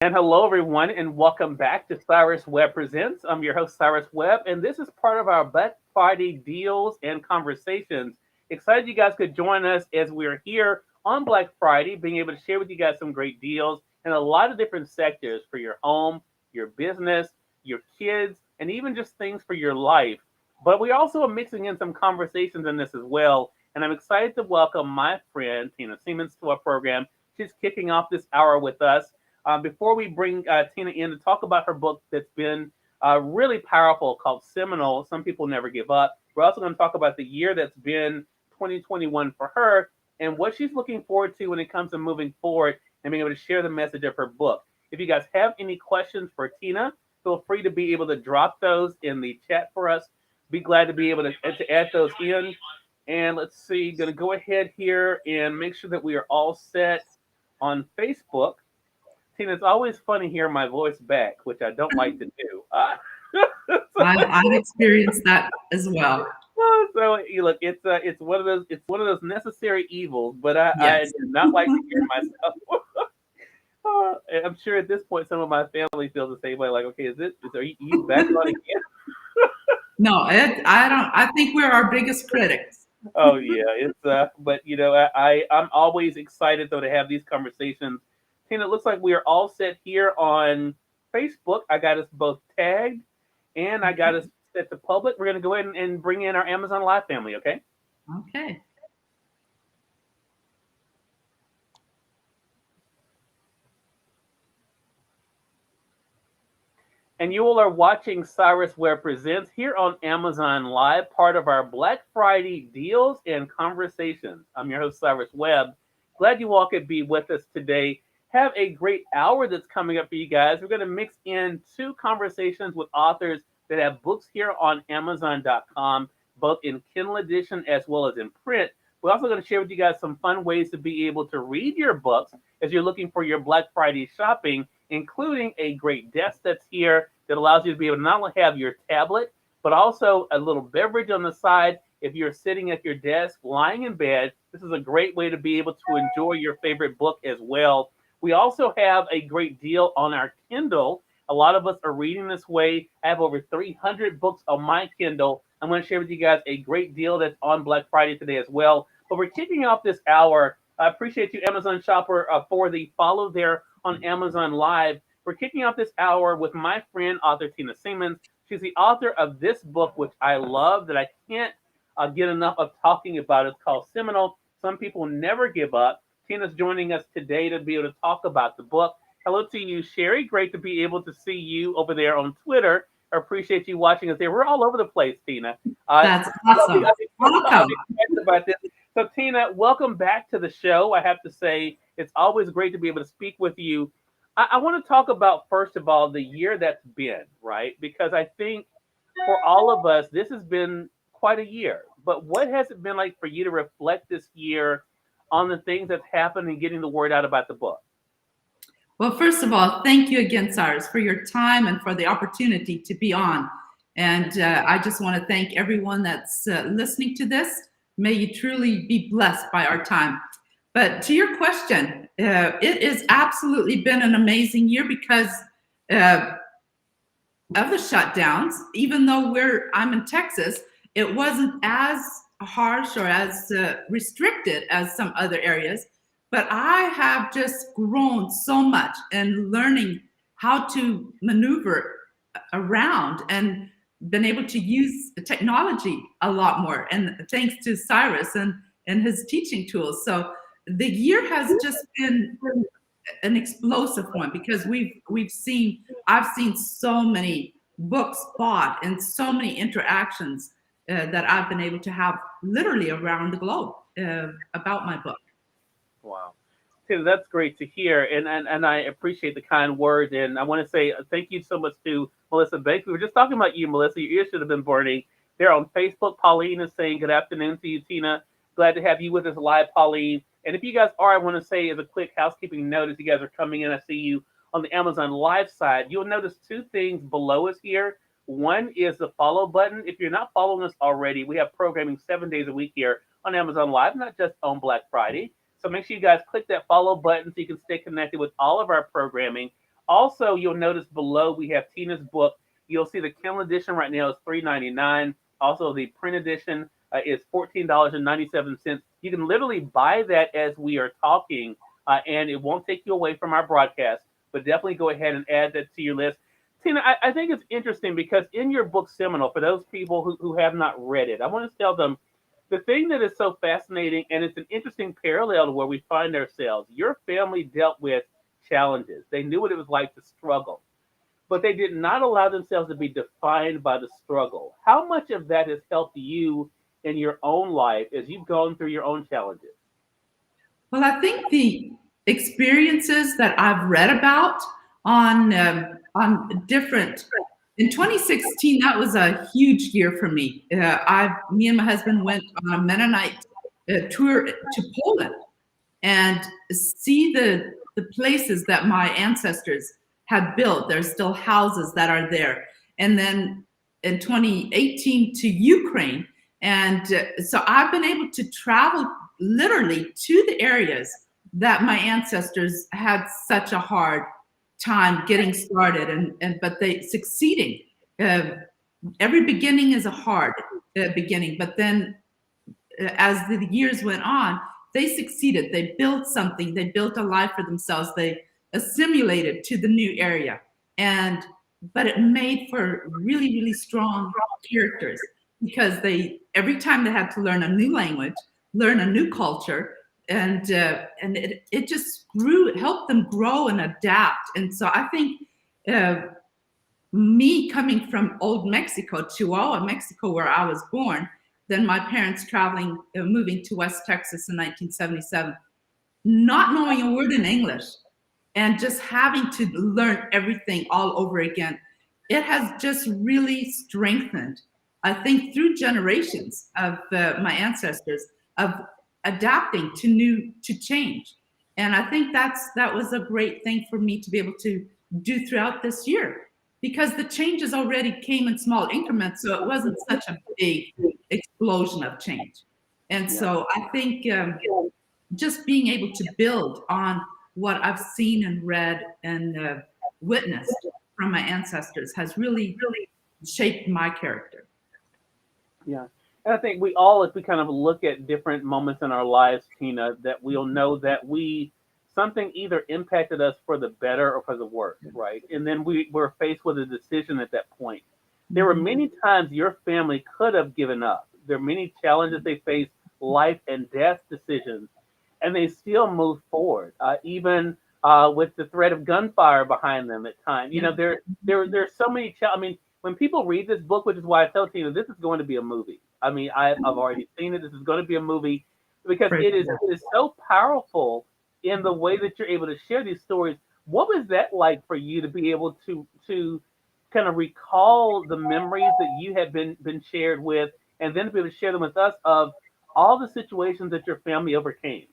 And hello, everyone, and welcome back to Cyrus Webb Presents. I'm your host, Cyrus Webb, and this is part of our Black Friday deals and conversations. Excited you guys could join us as we're here on Black Friday, being able to share with you guys some great deals in a lot of different sectors for your home, your business, your kids, and even just things for your life. But we also are mixing in some conversations in this as well. And I'm excited to welcome my friend, Tina Siemens, to our program. She's kicking off this hour with us. Before we bring Tina in to talk about her book that's been really powerful called Seminole, Some People Never Give Up, we're also going to talk about the year that's been 2021 for her and what she's looking forward to when it comes to moving forward and being able to share the message of her book. If you guys have any questions for Tina, feel free to be able to drop those in the chat for us. Be glad to be able to add those in. And let's see, going to go ahead here and make sure that we are all set on Facebook. Tina, it's always funny hearing my voice back, which I don't like to do. I've experienced that as well. So look, it's one of those necessary evils, but I Yes. do not like to hear myself. I'm sure at this point some of my family feels the same way. Like, okay, are you back on again? No, I don't. I think we're our biggest critics. Oh yeah, but I'm always excited though to have these conversations. Tina, it looks like we are all set here on Facebook. I got us both tagged and I got us set to public. We're gonna go ahead and bring in our Amazon Live family, okay? Okay. And you all are watching Cyrus Ware Presents here on Amazon Live, part of our Black Friday deals and conversations. I'm your host, Cyrus Webb. Glad you all could be with us today. Have a great hour that's coming up for you guys. We're going to mix in two conversations with authors that have books here on Amazon.com, both in Kindle edition as well as in print. We're also going to share with you guys some fun ways to be able to read your books as you're looking for your Black Friday shopping, including a great desk that's here that allows you to be able to not only have your tablet, but also a little beverage on the side. If you're sitting at your desk, lying in bed, this is a great way to be able to enjoy your favorite book as well. We also have a great deal on our Kindle. A lot of us are reading this way. I have over 300 books on my Kindle. I'm going to share with you guys a great deal that's on Black Friday today as well. But we're kicking off this hour. I appreciate you, Amazon shopper, for the follow there on Amazon Live. We're kicking off this hour with my friend, author Tina Siemens. She's the author of this book, which I love, that I can't get enough of talking about. It's called Seminole, Some People Never Give Up. Tina's joining us today to be able to talk about the book. Hello to you, Shari. Great to be able to see you over there on Twitter. I appreciate you watching us there. We're all over the place, Tina. That's awesome. I'm Welcome. excited about this. So, Tina, welcome back to the show. I have to say, it's always great to be able to speak with you. I want to talk about, first of all, the year that's been, right? Because I think for all of us, this has been quite a year. But what has it been like for you to reflect this year on the things that's happened and getting the word out about the book? Well, first of all, thank you again, Cyrus, for your time and for the opportunity to be on. And I just want to thank everyone that's listening to this. May you truly be blessed by our time. But to your question, it has absolutely been an amazing year because uh, of the shutdowns. Even though I'm in Texas, it wasn't as harsh or as restricted as some other areas. But I have just grown so much in learning how to maneuver around and been able to use technology a lot more. And thanks to Cyrus and his teaching tools. So the year has just been an explosive one because I've seen so many books bought and so many interactions that I've been able to have literally around the globe about my book. Wow. Tim, that's great to hear, and I appreciate the kind words. And I want to say thank you so much to Melissa Baker. We were just talking about you, Melissa. Your ears should have been burning. There on Facebook, Pauline is saying good afternoon to you, Tina. Glad to have you with us live, Pauline. And if you guys are, I want to say as a quick housekeeping note, as you guys are coming in, I see you on the Amazon Live side. You'll notice two things below us here. One is the follow button. If you're not following us already, we have programming 7 days a week here on Amazon Live, not just on Black Friday. So make sure you guys click that follow button so you can stay connected with all of our programming. Also, you'll notice below we have Tina's book. You'll see the Kindle edition right now is $3.99. Also, the print edition is $14.97. You can literally buy that as we are talking, and it won't take you away from our broadcast. But definitely go ahead and add that to your list. Tina, I think it's interesting because in your book Seminole, for those people who have not read it, I want to tell them the thing that is so fascinating, and it's an interesting parallel to where we find ourselves. Your family dealt with challenges. They knew what it was like to struggle, but they did not allow themselves to be defined by the struggle. How much of that has helped you in your own life as you've gone through your own challenges? Well, I think the experiences that I've read about on different in 2016, that was a huge year for me. Me and my husband went on a Mennonite tour to Poland and see the places that my ancestors had built. There's still houses that are there. And then in 2018 to Ukraine. And so I've been able to travel literally to the areas that my ancestors had such a hard time getting started, but they succeeding. Every beginning is a hard beginning, but then as the years went on, they succeeded. They built something. They built a life for themselves. They assimilated to the new area, but it made for really, really strong characters because every time they had to learn a new language, learn a new culture, and it just helped them grow and adapt. And so I think me coming from old Mexico, Chihuahua, Mexico, where I was born, then my parents moving to West Texas in 1977, not knowing a word in English and just having to learn everything all over again. It has just really strengthened, I think, through generations of my ancestors of adapting to change. And I think that was a great thing for me to be able to do throughout this year, because the changes already came in small increments, so it wasn't such a big explosion of change. And so I think just being able to build on what I've seen and read and witnessed from my ancestors has really, really shaped my character. Yeah. And I think we all, if we kind of look at different moments in our lives, Tina, that we'll know that something either impacted us for the better or for the worse, right? And then we were faced with a decision at that point. There were many times your family could have given up. There are many challenges they faced, life and death decisions, and they still moved forward, even with the threat of gunfire behind them at times. You know, there's so many I mean, when people read this book, which is why I tell Tina, this is going to be a movie. I mean, I've already seen it. This is going to be a movie because it is so powerful in the way that you're able to share these stories. What was that like for you to be able to kind of recall the memories that you had been shared with, and then to be able to share them with us of all the situations that your family overcame?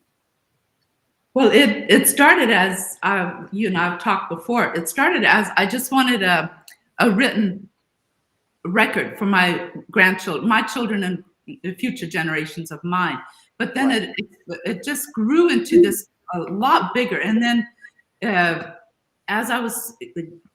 Well, it started as you and I've talked before. It started as I just wanted a written record for my grandchildren, my children, and the future generations of mine. But then it just grew into this a lot bigger. And then as I was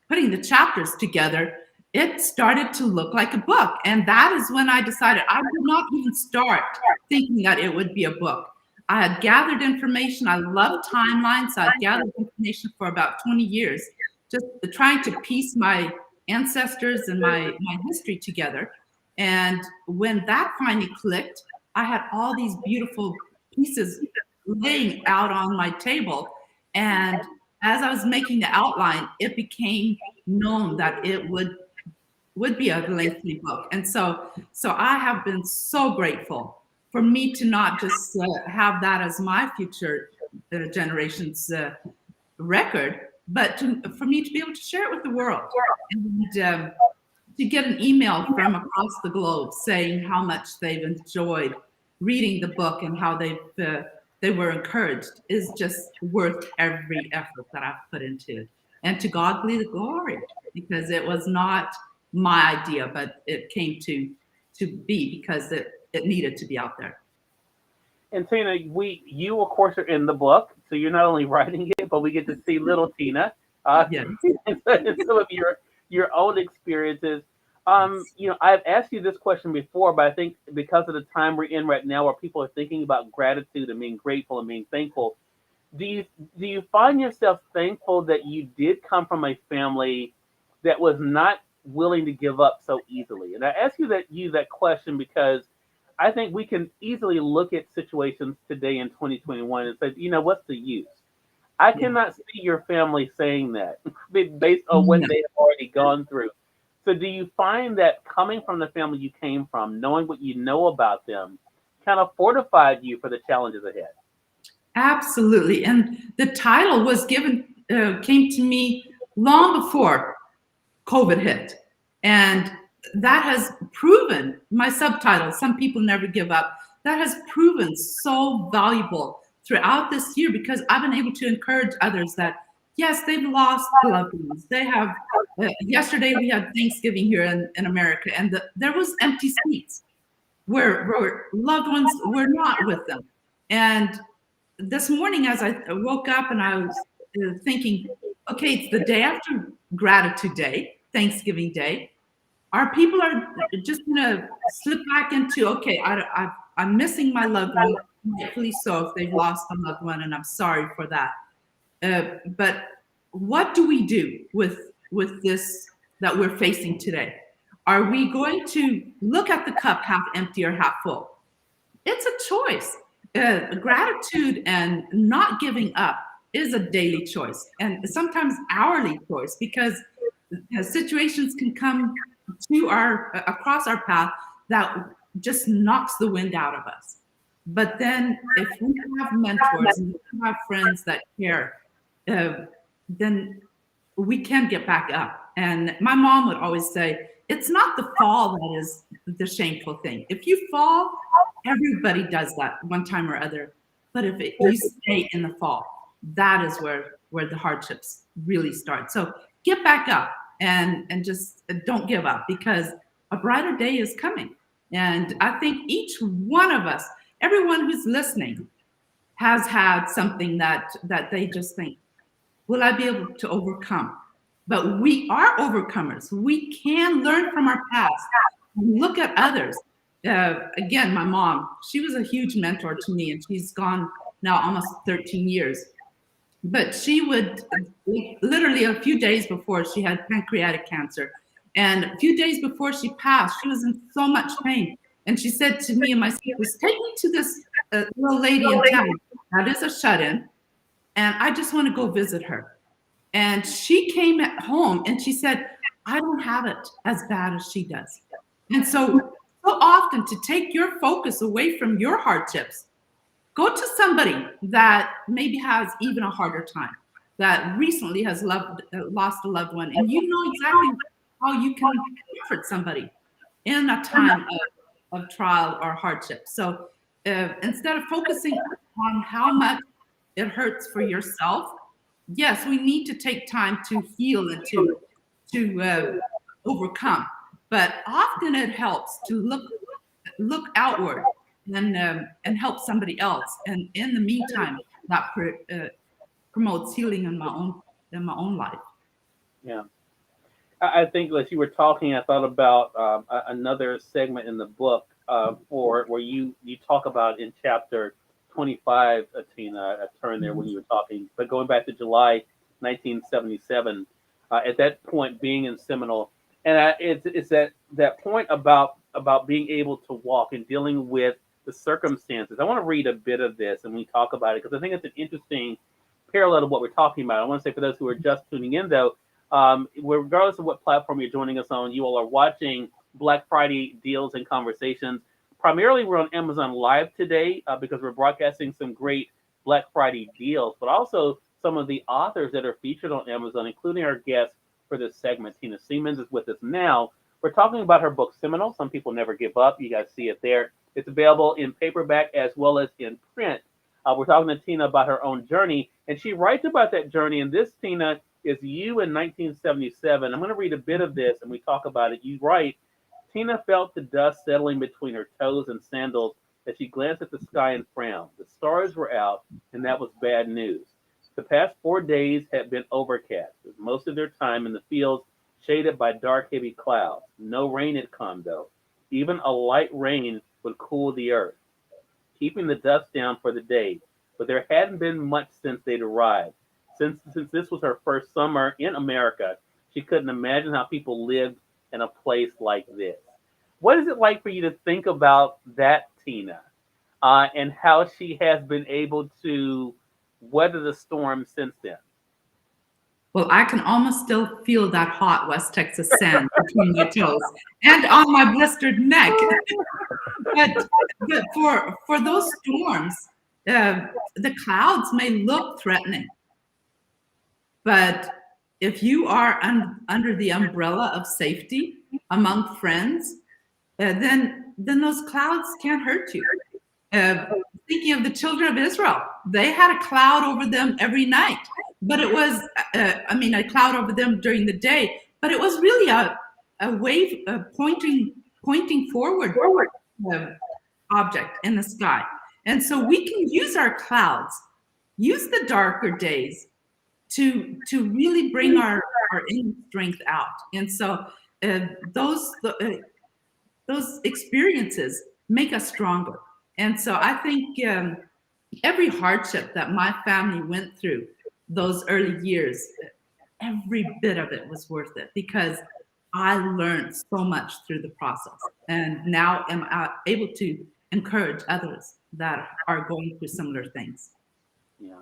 putting the chapters together, it started to look like a book. And that is when I decided I would not even start thinking that it would be a book. I had gathered information. I love timelines. So I'd gathered information for about 20 years, just trying to piece my ancestors and my history together. And when that finally clicked, I had all these beautiful pieces laying out on my table. And as I was making the outline, it became known that it would be a lengthy book. And so I have been so grateful for me to not just have that as my future generations record, but for me to be able to share it with the world. And to get an email from across the globe saying how much they've enjoyed reading the book and how they were encouraged is just worth every effort that I've put into it. And to God be the glory, because it was not my idea, but it came to be because it needed to be out there. And Tina, you of course are in the book, so you're not only writing it, but we get to see little Tina. Yes. and some of your own experiences. I've asked you this question before, but I think because of the time we're in right now, where people are thinking about gratitude and being grateful and being thankful, do you do you find yourself thankful that you did come from a family that was not willing to give up so easily? And I ask you that question because I think we can easily look at situations today in 2021 and say, what's the use? I Yeah. cannot see your family saying that based on what No. they have already gone through. So, do you find that coming from the family you came from, knowing what you know about them, kind of fortified you for the challenges ahead? Absolutely. And the title was came to me long before COVID hit. And that has proven my subtitle, Some People Never Give Up, that has proven so valuable throughout this year because I've been able to encourage others that, yes, they've lost loved ones. They have, yesterday we had Thanksgiving here in America, and there was empty seats where loved ones were not with them. And this morning, as I woke up and I was thinking, okay, it's the day after Gratitude Day, Thanksgiving Day. Our people are just gonna slip back into, okay, I'm missing my loved one, rightfully so if they've lost a loved one, and I'm sorry for that. But what do we do with this that we're facing today? Are we going to look at the cup half empty or half full? It's a choice. Gratitude and not giving up is a daily choice, and sometimes hourly choice, because situations can come to our across our path that just knocks the wind out of us. But then, if we have mentors and we have friends that care, uh, then we can get back up. And my mom would always say, it's not the fall that is the shameful thing. If you fall, everybody does that one time or other. But if you stay in the fall, that is where the hardships really start. So get back up and just don't give up, because a brighter day is coming. And I think each one of us, everyone who's listening, has had something that they just think, will I be able to overcome? But we are overcomers. We can learn from our past, look at others. Again, my mom, she was a huge mentor to me, and she's gone now almost 13 years. But she would, literally a few days before, she had pancreatic cancer. And a few days before she passed, she was in so much pain. And she said to me and my sisters, take me to this little lady in town that is a shut-in, and I just want to go visit her. And she came at home and she said, I don't have it as bad as she does. And so often, to take your focus away from your hardships, go to somebody that maybe has even a harder time, that recently has lost a loved one, and you know exactly how you can comfort somebody in a time of trial or hardship. So instead of focusing on how much it hurts for yourself, yes, we need to take time to heal and to overcome. But often it helps to look outward and help somebody else. And in the meantime, that promotes healing in my own life. Yeah. I think as you were talking, I thought about another segment in the book for where you talk about in chapter 25, Tina, I turned there when you were talking, but going back to July 1977, at that point being in Seminole, and it's that point about being able to walk and dealing with the circumstances. I want to read a bit of this and we talk about it because I think it's an interesting parallel to what we're talking about. I want to say for those who are just tuning in, though, regardless of what platform you're joining us on, you all are watching Black Friday deals and conversations. Primarily, we're on Amazon Live today because we're broadcasting some great Black Friday deals, but also some of the authors that are featured on Amazon, including our guest for this segment. Tina Siemens is with us now. We're talking about her book, Seminole, Some People Never Give Up. You guys see it there. It's available in paperback as well as in print. We're talking to Tina about her own journey, and she writes about that journey. And this, Tina, is you in 1977. I'm going to read a bit of this, and we talk about it. You write, Tina felt the dust settling between her toes and sandals as she glanced at the sky and frowned. The stars were out, and that was bad news. The past 4 days had been overcast, with most of their time in the fields shaded by dark, heavy clouds. No rain had come, though. Even a light rain would cool the earth, keeping the dust down for the day. But there hadn't been much since they'd arrived. Since this was her first summer in America, she couldn't imagine how people lived in a place like this. What is it like for you to think about that, Tina, and how she has been able to weather the storm since then? Well, I can almost still feel that hot West Texas sand between my toes and on my blistered neck. but but for those storms, the clouds may look threatening, but if you are under the umbrella of safety among friends, then those clouds can't hurt you. Uh, Thinking of the children of Israel, they had a cloud over them every night, but it was, a cloud over them during the day, but it was really a wave pointing forward uh, object in the sky. And so we can use our clouds, use the darker days to really bring our inner strength out. And so uh, those experiences make us stronger. And so I think every hardship that my family went through those early years, every bit of it was worth it because I learned so much through the process. And now am able to encourage others that are going through similar things. Yeah.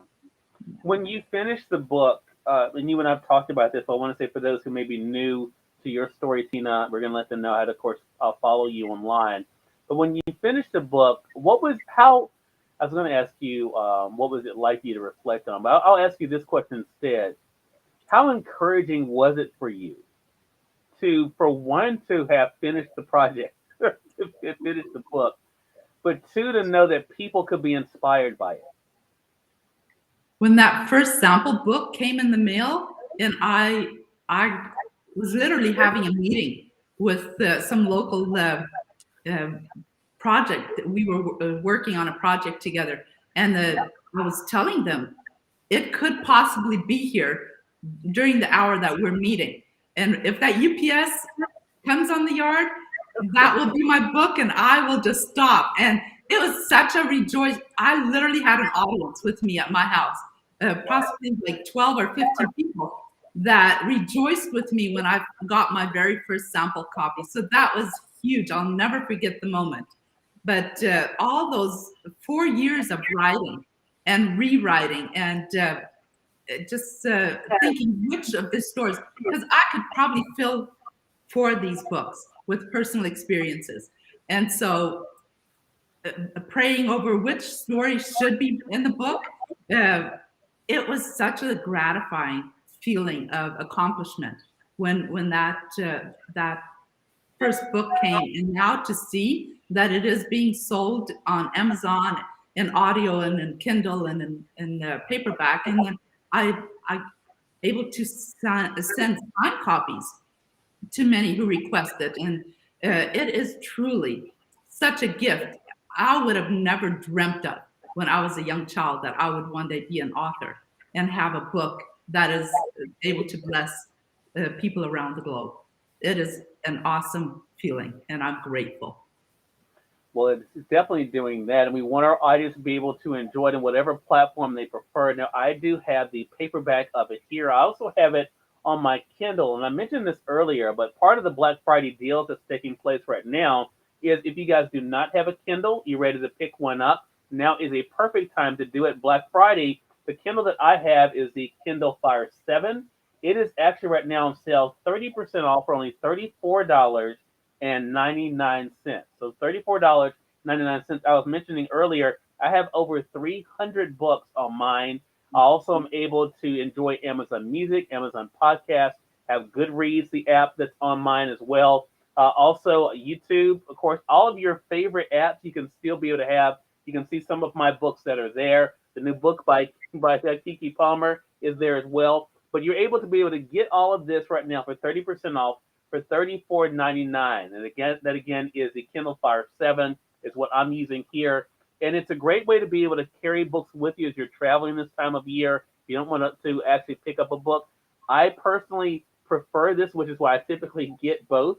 When you finish the book, and you and I've talked about this, but I want to say for those who may be new to your story, Tina, we're going to let them know how to, of course, follow you online. But when you finish the book, I was going to ask you, what was it like for you to reflect on? But I'll ask you this question instead. How encouraging was it for you for one, to have finished the project, to finish the book, but two, to know that people could be inspired by it? When that first sample book came in the mail, and I was literally having a meeting with some local project. We were working on a project together, and I was telling them it could possibly be here during the hour that we're meeting. And if that UPS comes on the yard, that will be my book, and I will just stop. And it was such a rejoice. I literally had an audience with me at my house, possibly like 12 or 15 people that rejoiced with me when I got my very first sample copy. So that was huge. I'll never forget the moment. But all those 4 years of writing and rewriting and just thinking which of the stories, because I could probably fill 4 of these books with personal experiences. And so praying over which story should be in the book, it was such a gratifying feeling of accomplishment when that first book came, and now to see that it is being sold on Amazon in audio and in Kindle and in paperback, and then I able to send signed copies to many who requested, and it is truly such a gift. I would have never dreamt of when I was a young child that I would one day be an author and have a book that is able to bless people around the globe. It is an awesome feeling, and I'm grateful. Well, it's definitely doing that, and we want our audience to be able to enjoy it in whatever platform they prefer. Now, I do have the paperback of it here. I also have it on my Kindle, and I mentioned this earlier, but part of the Black Friday deal that's taking place right now is if you guys do not have a Kindle, you're ready to pick one up, now is a perfect time to do it. Black Friday, the Kindle that I have is the Kindle Fire 7. It is actually right now on sale 30% off for only $34.99. So $34.99. I was mentioning earlier, I have over 300 books on mine. I also am able to enjoy Amazon Music, Amazon Podcasts, have Goodreads, the app that's on mine as well. Also YouTube, of course, all of your favorite apps you can still be able to have. You can see some of my books that are there. The new book by Kiki Palmer is there as well. But you're able to be able to get all of this right now for 30% off for $34.99. And again, that again is the Kindle Fire 7 is what I'm using here. And it's a great way to be able to carry books with you as you're traveling this time of year. you don't want to actually pick up a book, I personally prefer this, which is why I typically get both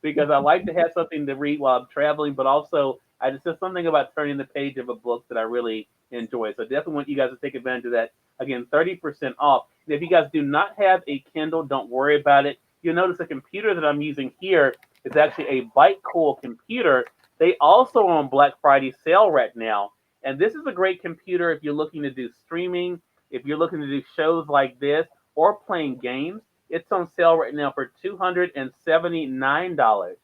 because I like to have something to read while I'm traveling, but also I just there's something about turning the page of a book that I really enjoy. So definitely want you guys to take advantage of that. Again, 30% off. And if you guys do not have a Kindle, don't worry about it. You'll notice the computer that I'm using here is actually a Byte Cool computer. They also are on Black Friday sale right now. And this is a great computer if you're looking to do streaming, if you're looking to do shows like this, or playing games. It's on sale right now for $279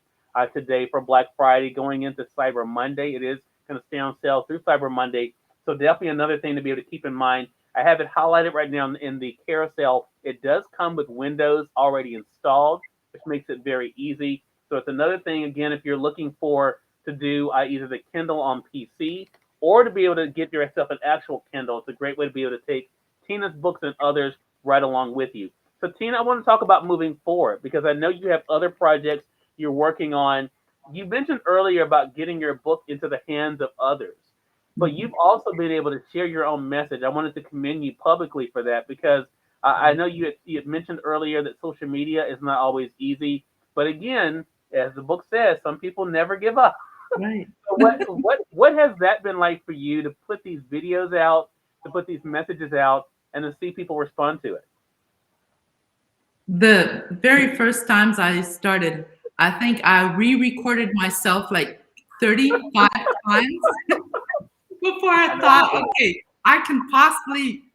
today for Black Friday going into Cyber Monday. It is going to stay on sale through Cyber Monday. So definitely another thing to be able to keep in mind. I have it highlighted right now in the carousel. It does come with Windows already installed, which makes it very easy. So it's another thing, again, if you're looking for to do either the Kindle on PC or to be able to get yourself an actual Kindle. It's a great way to be able to take Tina's books and others right along with you. So Tina, I want to talk about moving forward because I know you have other projects you're working on. You mentioned earlier about getting your book into the hands of others, but you've also been able to share your own message. I wanted to commend you publicly for that because I know you had mentioned earlier that social media is not always easy, but again, as the book says, some people never give up. Right. So what has that been like for you to put these videos out, to put these messages out, and to see people respond to it? The very first times I started, I think I re-recorded myself like 35 times before I thought, okay, I can possibly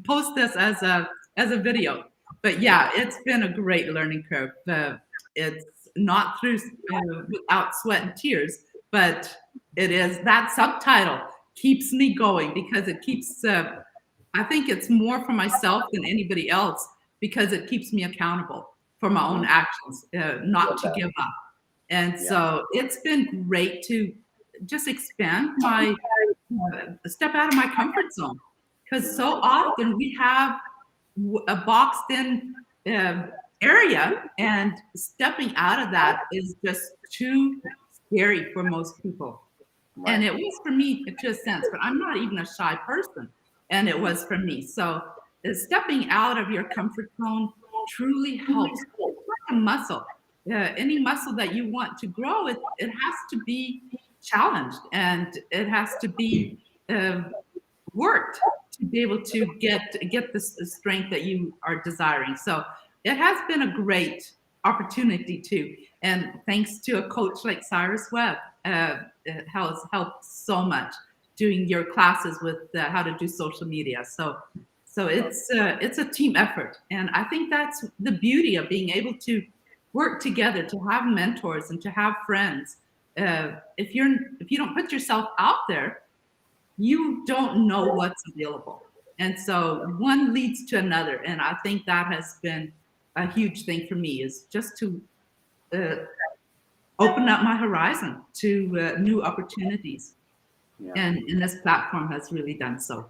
post this as a video. But yeah, it's been a great learning curve. It's not through without sweat and tears, but it is that subtitle keeps me going because it keeps. I think it's more for myself than anybody else because it keeps me accountable for my own actions, not to give up. And so it's been great to just expand my step out of my comfort zone because so often we have a boxed in area and stepping out of that is just too scary for most people. Right. And it was for me to a sense, but I'm not even a shy person. And it was for me. So stepping out of your comfort zone truly helps. It's like a muscle. Any muscle that you want to grow, it has to be challenged and it has to be worked to be able to get the strength that you are desiring. So it has been a great opportunity too. And thanks to a coach like Cyrus Webb, it has helped so much doing your classes with how to do social media. So it's a team effort. And I think that's the beauty of being able to work together, to have mentors and to have friends. If you don't put yourself out there, you don't know what's available. And so one leads to another. And I think that has been a huge thing for me is just to open up my horizon to new opportunities. Yeah. And this platform has really done so.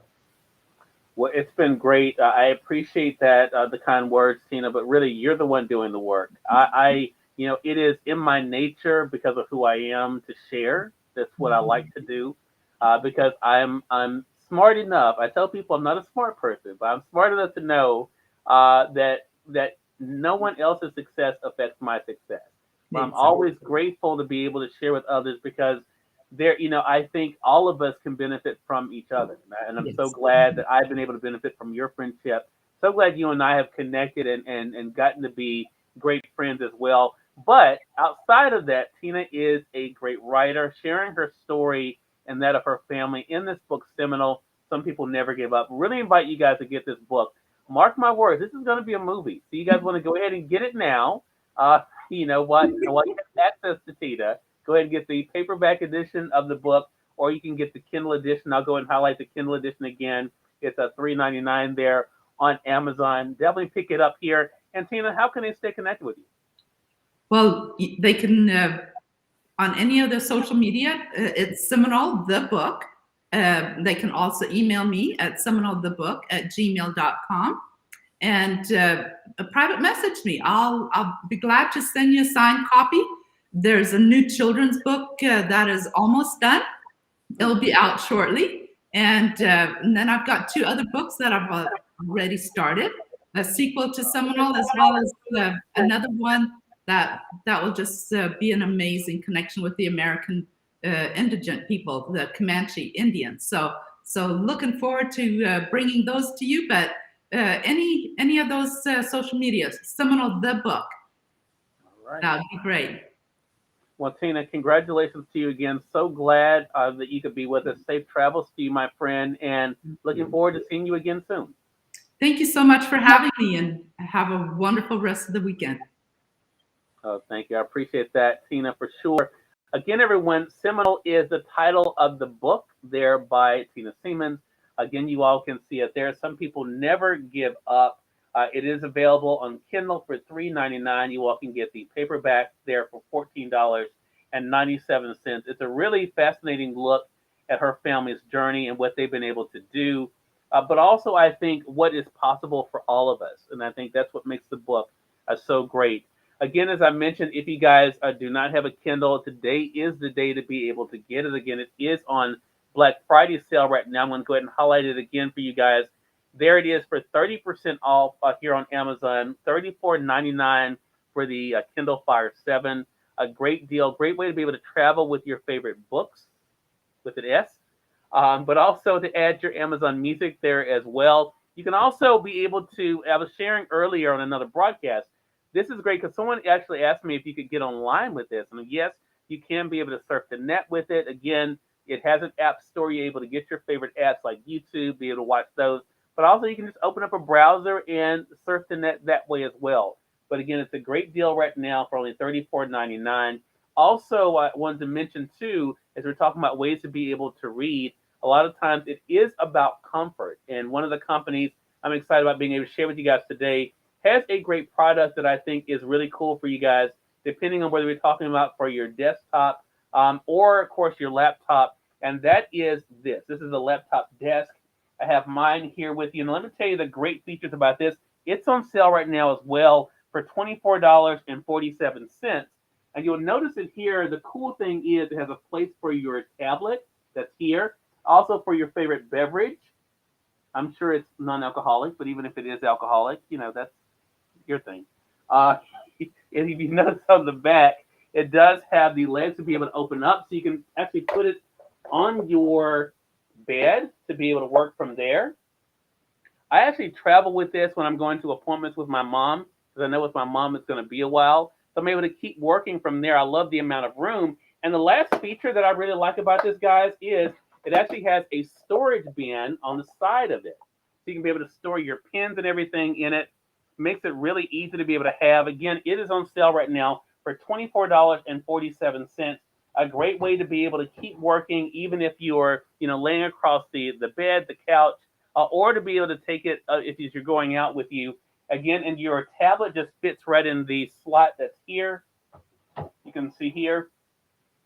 Well, it's been great. I appreciate that, the kind words, Tina, but really you're the one doing the work. It is in my nature because of who I am to share. That's what I like to do because I'm smart enough. I tell people I'm not a smart person, but I'm smart enough to know that no one else's success affects my success. But I'm always grateful to be able to share with others because I think all of us can benefit from each other. And I'm so glad that I've been able to benefit from your friendship. So glad you and I have connected and gotten to be great friends as well. But outside of that, Tina is a great writer, sharing her story and that of her family in this book, Seminal. Some People Never Give Up. Really invite you guys to get this book. Mark my words, this is going to be a movie. So you guys want to go ahead and get it now. While you have access to Tina, go ahead and get the paperback edition of the book, or you can get the Kindle edition. I'll go and highlight the Kindle edition again. It's a $3.99 there on Amazon. Definitely pick it up here. And Tina, how can they stay connected with you? Well, they can on any of the social media. It's Seminal the Book. They can also email me at seminalthebook@gmail.com and private message me. I'll be glad to send you a signed copy. There's a new children's book that is almost done. It'll be out shortly. And then I've got 2 other books that I've already started, a sequel to Seminole, as well as another one that will just be an amazing connection with the American indigent people, the Comanche Indians. So looking forward to bringing those to you. But any of those social medias, Seminole the book, Right. that would be great. Well, Tina, congratulations to you again. So glad that you could be with us. Safe travels to you, my friend, and looking forward to seeing you again soon. Thank you so much for having me, and have a wonderful rest of the weekend. Oh, thank you. I appreciate that, Tina, for sure. Again, everyone, Seminole is the title of the book there by Tina Siemens. Again, you all can see it there. Some people never give up. It is available on Kindle for $3.99. You all can get the paperback there for $14.97. It's a really fascinating look at her family's journey and what they've been able to do. But also, I think what is possible for all of us. And I think that's what makes the book so great. Again, as I mentioned, if you guys do not have a Kindle, today is the day to be able to get it. Again, it is on Black Friday sale right now. I'm going to go ahead and highlight it again for you guys. There it is for 30% off here on Amazon, $34.99 for the Kindle Fire 7. A great deal, great way to be able to travel with your favorite books with an S, but also to add your Amazon Music there as well. You can also be able to, I was sharing earlier on another broadcast, this is great because someone actually asked me if you could get online with this. And yes, you can be able to surf the net with it. Again, it has an app store. You're able to get your favorite apps like YouTube, be able to watch those. But also you can just open up a browser and surf the net that way as well. But again, it's a great deal right now for only $34.99. Also, I wanted to mention too, as we're talking about ways to be able to read, a lot of times it is about comfort. And one of the companies I'm excited about being able to share with you guys today has a great product that I think is really cool for you guys, depending on whether we're talking about for your desktop or, of course, your laptop. And that is this. This is a laptop desk. I have mine here with you. And let me tell you the great features about this. It's on sale right now as well for $24.47. And you'll notice it here. The cool thing is it has a place for your tablet that's here. Also for your favorite beverage. I'm sure it's non-alcoholic, but even if it is alcoholic, that's your thing. And if you notice on the back, it does have the legs to be able to open up, so you can actually put it on your bed to be able to work from there. I actually travel with this when I'm going to appointments with my mom, because I know with my mom it's going to be a while. So I'm able to keep working from there. I love the amount of room. And the last feature that I really like about this, guys, is it actually has a storage bin on the side of it. So you can be able to store your pens and everything in it. Makes it really easy to be able to have. Again, it is on sale right now for $24.47. A great way to be able to keep working, even if you're, laying across the bed, the couch, or to be able to take it if you're going out with you. Again, and your tablet just fits right in the slot that's here. You can see here.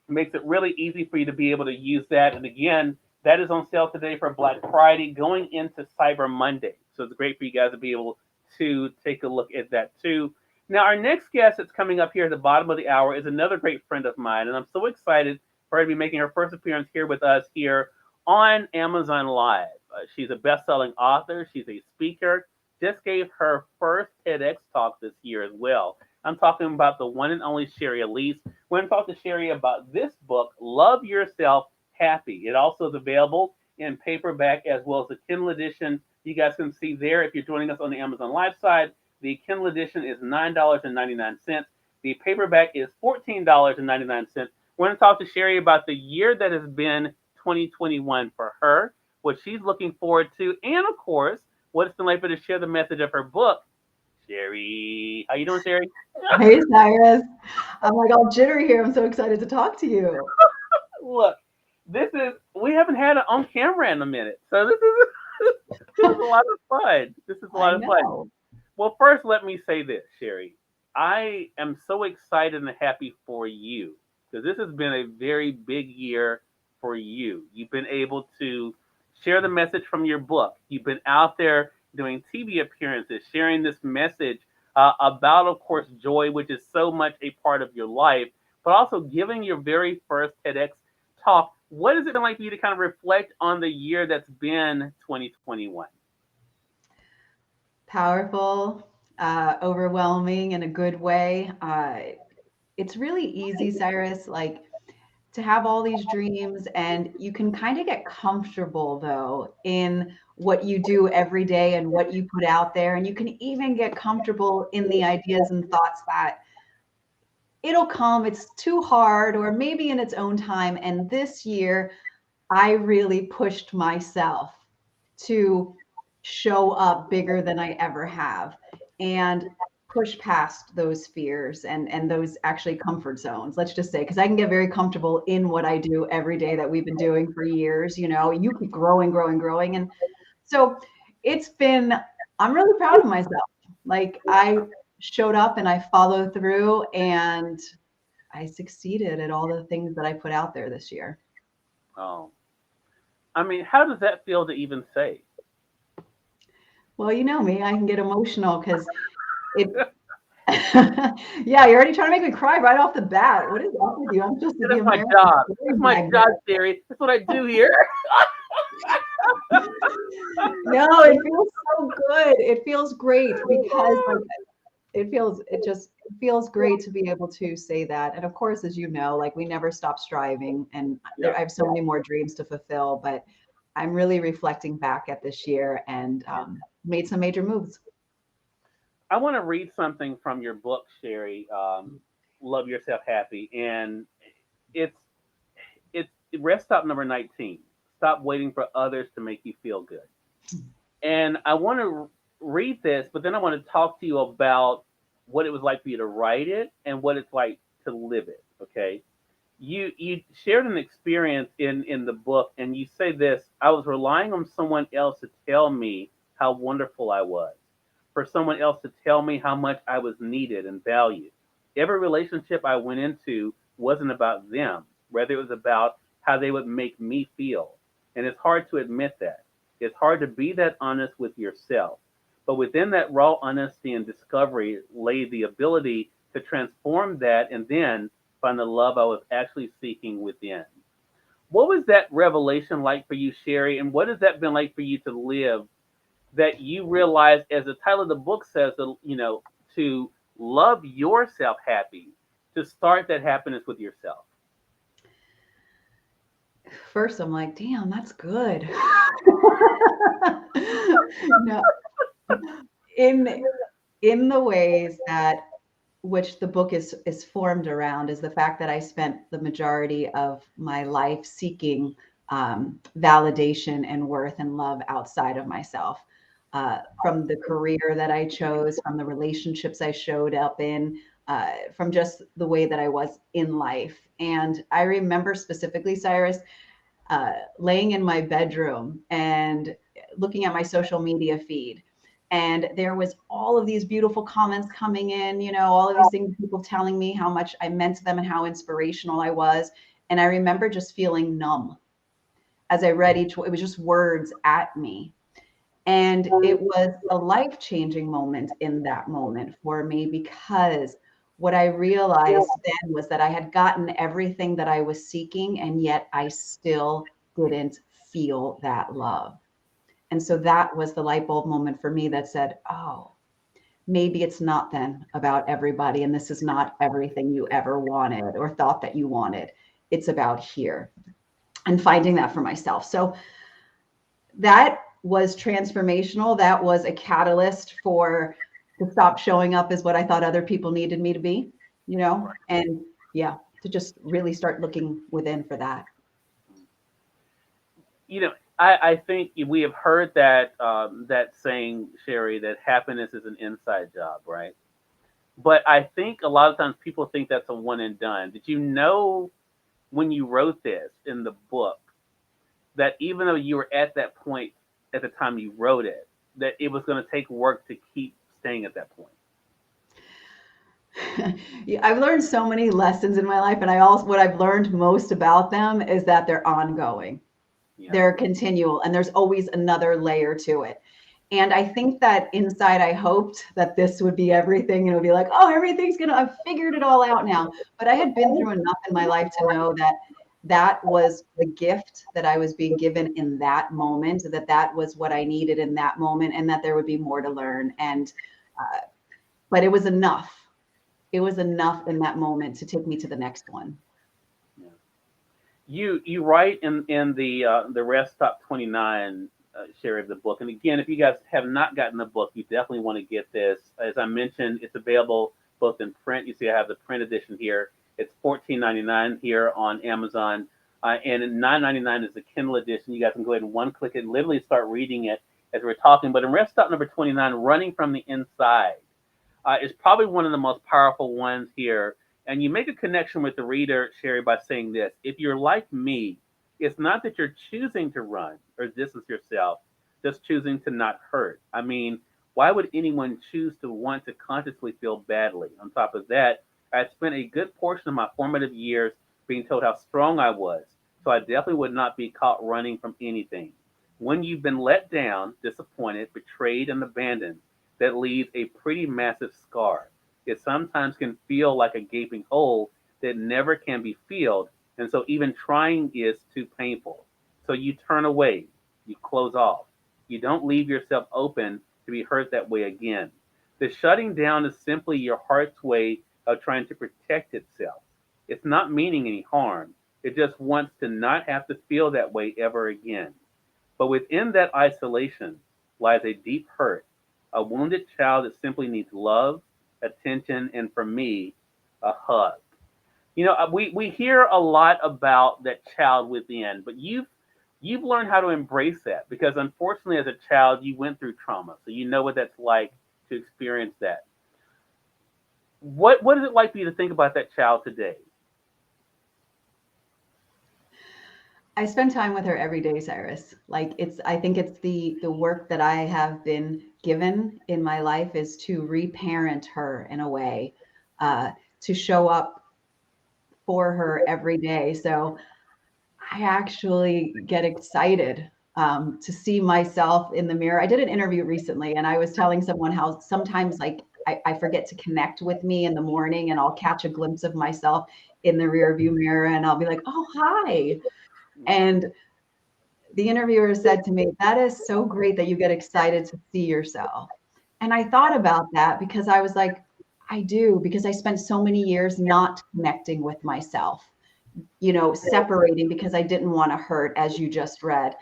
It makes it really easy for you to be able to use that. And again, that is on sale today for Black Friday, going into Cyber Monday. So it's great for you guys to be able to take a look at that too. Now, our next guest that's coming up here at the bottom of the hour is another great friend of mine, and I'm so excited for her to be making her first appearance here with us here on Amazon Live. She's a best-selling author. She's a speaker. Just gave her first TEDx talk this year as well. I'm talking about the one and only Shari Alyse. We're going to talk to Shari about this book, Love Yourself Happy. It also is available in paperback as well as the Kindle edition. You guys can see there if you're joining us on the Amazon Live side, the Kindle edition is $9.99. The paperback is $14.99. We're going to talk to Shari about the year that has been 2021 for her, what she's looking forward to, and of course, what it's been like for her to share the message of her book. Shari, how you doing, Shari? Hey, Cyrus. I'm like all jittery here. I'm so excited to talk to you. Look, we haven't had it on camera in a minute, so this is a lot of fun. This is a lot I of fun. know. Well, first, let me say this, Shari. I am so excited and happy for you because this has been a very big year for you. You've been able to share the message from your book. You've been out there doing TV appearances, sharing this message about, of course, joy, which is so much a part of your life, but also giving your very first TEDx talk. What has it been like for you to kind of reflect on the year that's been 2021? Powerful, overwhelming in a good way. It's really easy, Cyrus, like to have all these dreams, and you can kind of get comfortable though in what you do every day and what you put out there. And you can even get comfortable in the ideas and thoughts that it'll come, it's too hard, or maybe in its own time. And this year, I really pushed myself to show up bigger than I ever have and push past those fears and those actually comfort zones, let's just say, because I can get very comfortable in what I do every day that we've been doing for years. You keep growing, growing, growing. And so I'm really proud of myself. Like I showed up and I followed through and I succeeded at all the things that I put out there this year. Oh, I mean, how does that feel to even say? Well, you know me, I can get emotional because it, yeah, you're already trying to make me cry right off the bat. What is up with you? I'm just the That's my American job. story That's my magnet. job, Sherry. That's what I do here. No, it feels so good. It feels great because like it feels great to be able to say that. And of course, as you know, like we never stop striving and Yeah. I have so many more dreams to fulfill, but I'm really reflecting back at this year and made some major moves. I want to read something from your book, Sherry. Love Yourself Happy, and it's it's rest stop number 19. Stop waiting for others to make you feel good. And I want to read this, but then I want to talk to you about what it was like for you to write it and what it's like to live it. Okay. You shared an experience in the book, and you say this: I was relying on someone else to tell me how wonderful I was, for someone else to tell me how much I was needed and valued. Every relationship I went into wasn't about them, rather it was about how they would make me feel. And it's hard to admit that. It's hard to be that honest with yourself. But within that raw honesty and discovery lay the ability to transform that and then find the love I was actually seeking within. What was that revelation like for you, Sherry? And what has that been like for you to live, that you realize, as the title of the book says, to love yourself happy, to start that happiness with yourself? First, I'm like, damn, that's good. No, in the ways that which the book is formed around is the fact that I spent the majority of my life seeking validation and worth and love outside of myself. From the career that I chose, from the relationships I showed up in, from just the way that I was in life. And I remember specifically, Cyrus, laying in my bedroom and looking at my social media feed. And there was all of these beautiful comments coming in, all of these things, people telling me how much I meant to them and how inspirational I was. And I remember just feeling numb as I read it was just words at me. And it was a life-changing moment in that moment for me, because what I realized then was that I had gotten everything that I was seeking, and yet I still didn't feel that love. And so that was the light bulb moment for me that said, oh, maybe it's not then about everybody, and this is not everything you ever wanted or thought that you wanted. It's about here, and finding that for myself. So that was transformational. That was a catalyst to stop showing up as what I thought other people needed me to be, and yeah, to just really start looking within for that. I think we have heard that saying, Sherry, that happiness is an inside job, right? But I think a lot of times people think that's a one and done. Did you know, when you wrote this in the book, that even though you were at that point at the time you wrote it, that it was going to take work to keep staying at that point? Yeah, I've learned so many lessons in my life, and what I've learned most about them is that they're ongoing. Yeah. They're continual, and there's always another layer to it. And I think that inside I hoped that this would be everything, and it would be like, oh, I've figured it all out now. But I had been through enough in my life to know that that was the gift that I was being given in that moment, that was what I needed in that moment, and that there would be more to learn. And but it was enough. It was enough in that moment to take me to the next one. Yeah. You write in the Rest Stop 29 share of the book. And again, if you guys have not gotten the book, you definitely want to get this. As I mentioned, it's available both in print. You see, I have the print edition here. It's $14.99 here on Amazon, and $9.99 is the Kindle edition. You guys can go ahead and one click it and literally start reading it as we're talking. But in Rest Stop number 29, Running from the Inside, is probably one of the most powerful ones here. And you make a connection with the reader, Shari, by saying this: if you're like me, it's not that you're choosing to run or distance yourself, just choosing to not hurt. I mean, why would anyone choose to want to consciously feel badly? On top of that, I spent a good portion of my formative years being told how strong I was, so I definitely would not be caught running from anything. When you've been let down, disappointed, betrayed, and abandoned, that leaves a pretty massive scar. It sometimes can feel like a gaping hole that never can be filled, and so even trying is too painful. So you turn away, you close off. You don't leave yourself open to be hurt that way again. The shutting down is simply your heart's way of trying to protect itself. It's not meaning any harm. It just wants to not have to feel that way ever again. But within that isolation lies a deep hurt, a wounded child that simply needs love, attention, and for me, a hug. We hear a lot about that child within, but you've learned how to embrace that because unfortunately, as a child, you went through trauma, so you know what that's like to experience that. What is it like for you to think about that child today? I spend time with her every day, Cyrus. Like I think it's the work that I have been given in my life is to reparent her in a way, to show up for her every day. So I actually get excited to see myself in the mirror. I did an interview recently, and I was telling someone how sometimes like I forget to connect with me in the morning, and I'll catch a glimpse of myself in the rear view mirror, and I'll be like, "Oh, hi." And the interviewer said to me, "That is so great that you get excited to see yourself." And I thought about that because I was like, I do, because I spent so many years not connecting with myself, separating because I didn't want to hurt, as you just read.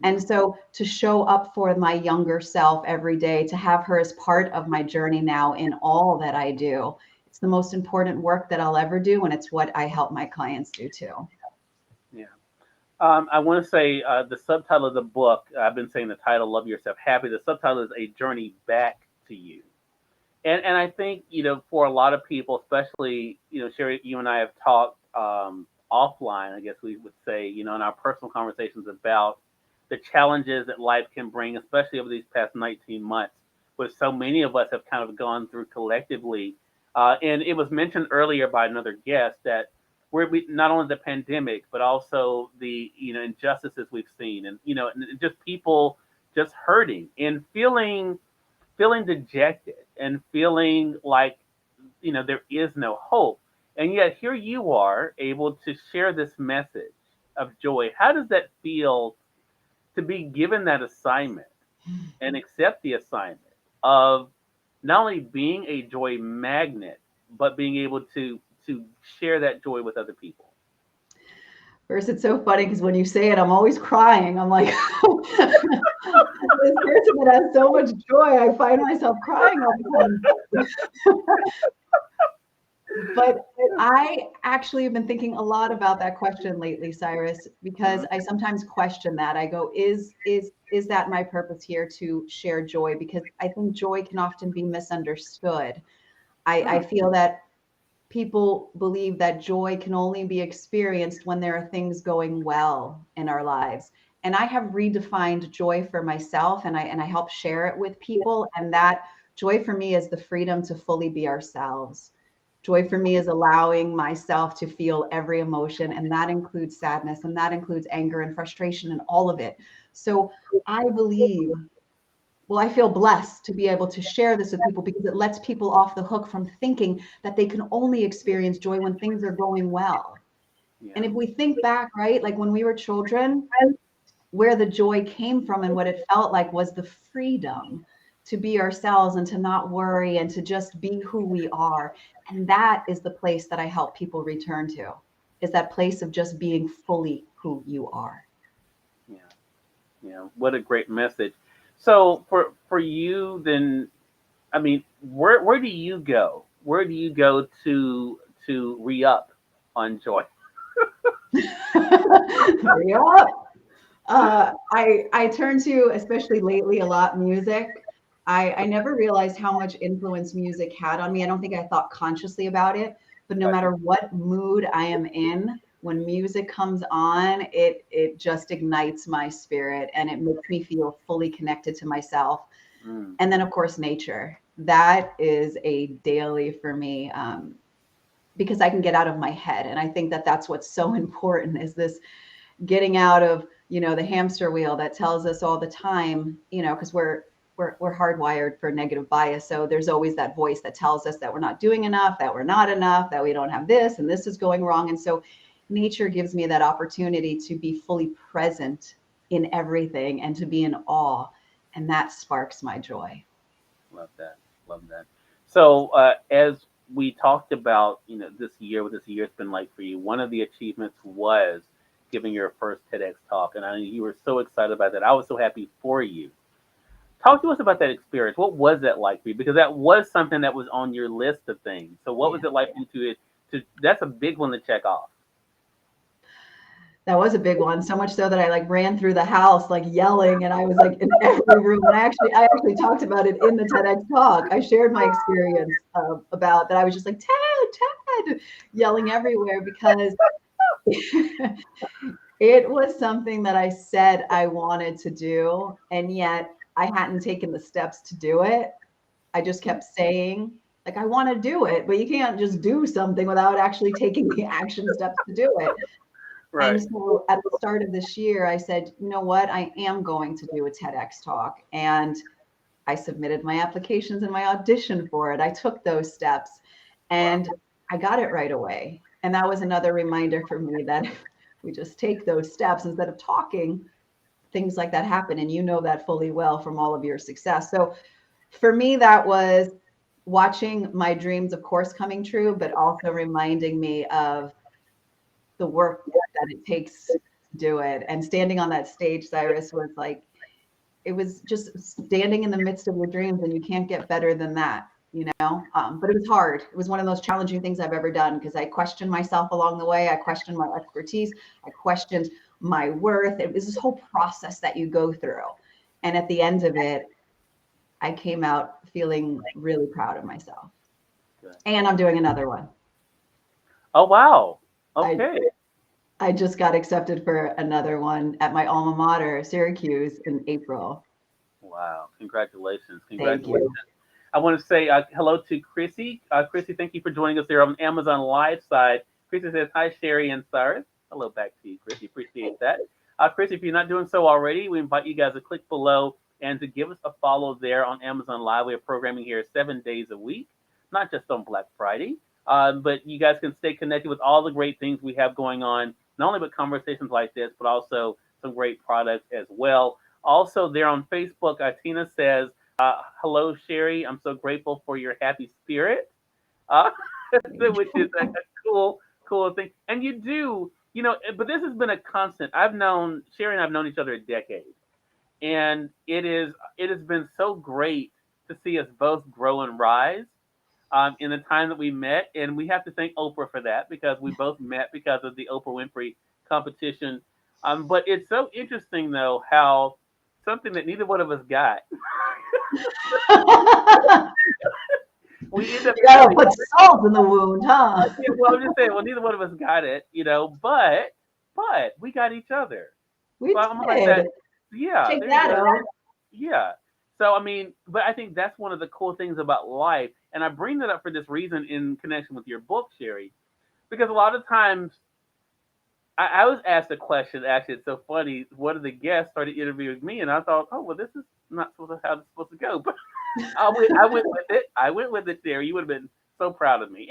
And so to show up for my younger self every day, to have her as part of my journey now in all that I do, it's the most important work that I'll ever do. And it's what I help my clients do too. Yeah. I want to say the subtitle of the book, I've been saying the title, Love Yourself Happy. The subtitle is A Journey Back to You. And I think, for a lot of people, especially, Shari, you and I have talked offline, I guess we would say, in our personal conversations about the challenges that life can bring, especially over these past 19 months, which so many of us have kind of gone through collectively. And it was mentioned earlier by another guest that we not only the pandemic, but also the injustices we've seen, and and just people just hurting and feeling dejected and feeling like there is no hope. And yet here you are able to share this message of joy. How does that feel to be given that assignment and accept the assignment of not only being a joy magnet, but being able to share that joy with other people? First, it's so funny because when you say it, I'm always crying. I'm like, this person that has so much joy, I find myself crying all the time. But I actually have been thinking a lot about that question lately, Cyrus, because I sometimes question that. I go, is that my purpose here, to share joy? Because I think joy can often be misunderstood. I feel that people believe that joy can only be experienced when there are things going well in our lives. And I have redefined joy for myself, and I help share it with people. And that joy for me is the freedom to fully be ourselves. Joy for me is allowing myself to feel every emotion, and that includes sadness, and that includes anger and frustration and all of it. So I believe, well, I feel blessed to be able to share this with people because it lets people off the hook from thinking that they can only experience joy when things are going well. Yeah. And if we think back, right, like when we were children, where the joy came from and what it felt like was the freedom to be ourselves and to not worry and to just be who we are. And that is the place that I help people return to, is that place of just being fully who you are. Yeah. Yeah. What a great message. So for you, then, I mean, where do you go? Where do you go to re-up on joy? Yep. I turn to, especially lately, a lot music. I never realized how much influence music had on me. I don't think I thought consciously about it, but no Right. matter what mood I am in, when music comes on, it just ignites my spirit and it makes me feel fully connected to myself. Mm. And then, of course, nature. That is a daily for me, because I can get out of my head. And I think that that's what's so important, is this getting out of, the hamster wheel that tells us all the time, because we're hardwired for negative bias. So there's always that voice that tells us that we're not doing enough, that we're not enough, that we don't have this and this is going wrong. And so nature gives me that opportunity to be fully present in everything and to be in awe, and that sparks my joy. Love that. Love that. So, as we talked about, this year, what this year's been like for you, one of the achievements was giving your first TEDx talk, and I know you were so excited about that. I was so happy for you. Talk to us about that experience. What was that like for you? Because that was something that was on your list of things. So, what Yeah. was it like for you to? That's a big one to check off. That was a big one, so much so that I like ran through the house like yelling, and I was like in every room. And I actually talked about it in the TEDx talk. I shared my experience about that. I was just like, Ted, yelling everywhere because it was something that I said I wanted to do, and yet I hadn't taken the steps to do it. I just kept saying, like, I want to do it, but you can't just do something without actually taking the action steps to do it. And Right. so at the start of this year, I said, you know what? I am going to do a TEDx talk. And I submitted my applications and my audition for it. I took those steps Wow. and I got it right away. And that was another reminder for me that if we just take those steps instead of talking, things like that happen. And you know that fully well from all of your success. So for me, that was watching my dreams, of course, coming true, but also reminding me of the work that it takes to do it. And standing on that stage, Cyrus, was like, it was just standing in the midst of your dreams, and you can't get better than that, you know? But it was hard. It was one of the most challenging things I've ever done, because I questioned myself along the way. I questioned my expertise. I questioned my worth. It was this whole process that you go through. And at the end of it, I came out feeling really proud of myself. Good. And I'm doing another one. Oh wow. I Okay. I just got accepted for another one at my alma mater, Syracuse, in April. Wow. Congratulations. Thank Congratulations. you. I want to say hello to Chrissy. Chrissy, thank you for joining us there on Amazon Live side. Chrissy says, hi, Shari and Cyrus. Hello back to you, Chrissy. Appreciate that. Chrissy, if you're not doing so already, we invite you guys to click below and to give us a follow there on Amazon Live. We have programming here 7 days a week, not just on Black Friday, but you guys can stay connected with all the great things we have going on, not only with conversations like this, but also some great products as well. Also, there on Facebook, Tina says, hello, Shari. I'm so grateful for your happy spirit, uh, which is a cool, cool thing. And you do, but this has been a constant. I've known Shari and I've known each other a decade, and it has been so great to see us both grow and rise. In the time that we met, and we have to thank Oprah for that because we both met because of the Oprah Winfrey competition. But it's so interesting though how something that neither one of us got, we end up You gotta having. put salt in the wound, huh? Yeah, well, I'm just saying. Well, neither one of us got it, but we got each other. We So I'm like that. did. Yeah, Take there you that, go. O. Yeah. So I mean, but I think that's one of the cool things about life, and I bring that up for this reason in connection with your book, Shari, because a lot of times I was asked a question. Actually, it's so funny. One of the guests started interviewing me, and I thought, oh well, this is not supposed to how it's supposed to go. But I went with it. I went with it. There, you would have been So proud of me.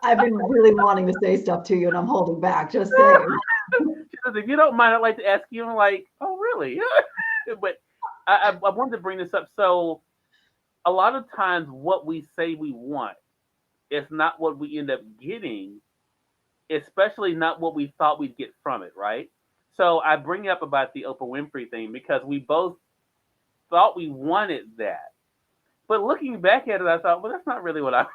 I've been really wanting to say stuff to you, and I'm holding back. Just saying. She says, if you don't mind, I'd like to ask you. I'm like, oh, really? But I wanted to bring this up. So a lot of times, what we say we want is not what we end up getting, especially not what we thought we'd get from it, right? So I bring up about the Oprah Winfrey thing because we both thought we wanted that. But looking back at it, I thought, well, that's not really what I.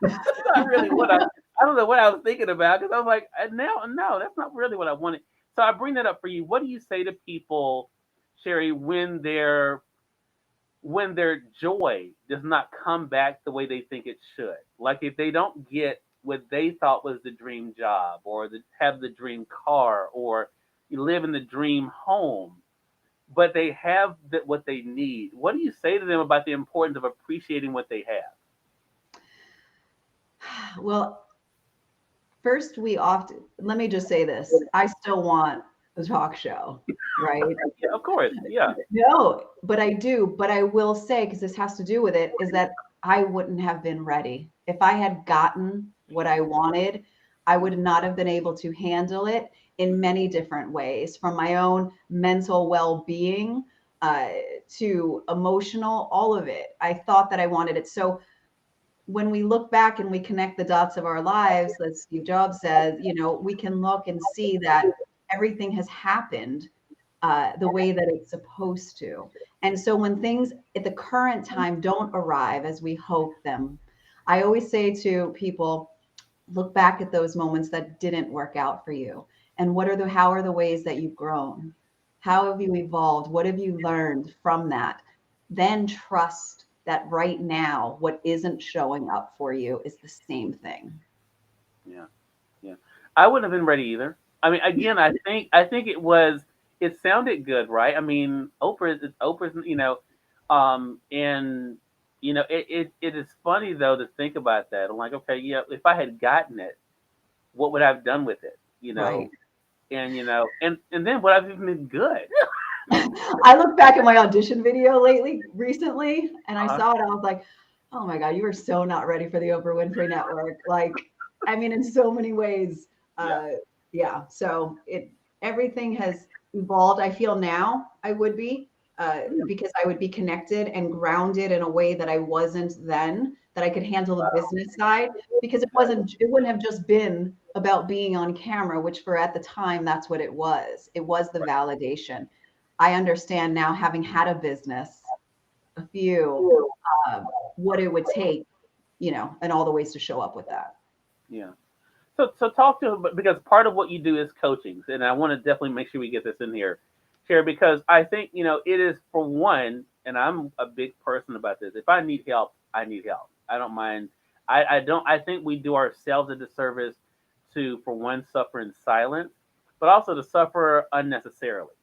That's not really what I. I don't know what I was thinking about because I was like, now, no, that's not really what I wanted. So I bring that up for you. What do you say to people, Shari, when their joy does not come back the way they think it should? Like if they don't get what they thought was the dream job, or have the dream car, or you live in the dream home, but they have what they need. What do you say to them about the importance of appreciating what they have? Well, first, let me just say this. I still want a talk show, right? Yeah, of course. Yeah. No, but I do. But I will say, because this has to do with it, is that I wouldn't have been ready. If I had gotten what I wanted, I would not have been able to handle it in many different ways, from my own mental well-being uh, to emotional, all of it. I thought that I wanted it. So when we look back and we connect the dots of our lives, as Steve Jobs says, we can look and see that everything has happened the way that it's supposed to. And so when things at the current time don't arrive as we hope them, I always say to people, look back at those moments that didn't work out for you. And how are the ways that you've grown? How have you evolved? What have you learned from that? Then trust that right now, what isn't showing up for you is the same thing. Yeah. Yeah. I wouldn't have been ready either. I mean, again, I think it sounded good, right? I mean, Oprah's, and it is funny though to think about that. I'm like, okay, yeah, if I had gotten it, what would I have done with it? Right. And then would I've even been good? I look back at my audition video recently, and I Uh-huh. saw it. I was like, oh my God, you are so not ready for the Oprah Winfrey Network. Like, I mean, in so many ways. Yeah. Uh, yeah. So everything has evolved. I feel now I would be, because I would be connected and grounded in a way that I wasn't then, that I could handle the Wow. business side, because it wouldn't have just been about being on camera, which for at the time, that's what it was. It was the validation. I understand now, having had a business, a few, uh, what it would take, and all the ways to show up with that. Yeah. So talk to him because part of what you do is coaching, and I want to definitely make sure we get this in here because I think it is for one, and I'm a big person about this. If I need help, I need help. I don't mind. I don't. I think we do ourselves a disservice to, for one, suffer in silence, but also to suffer unnecessarily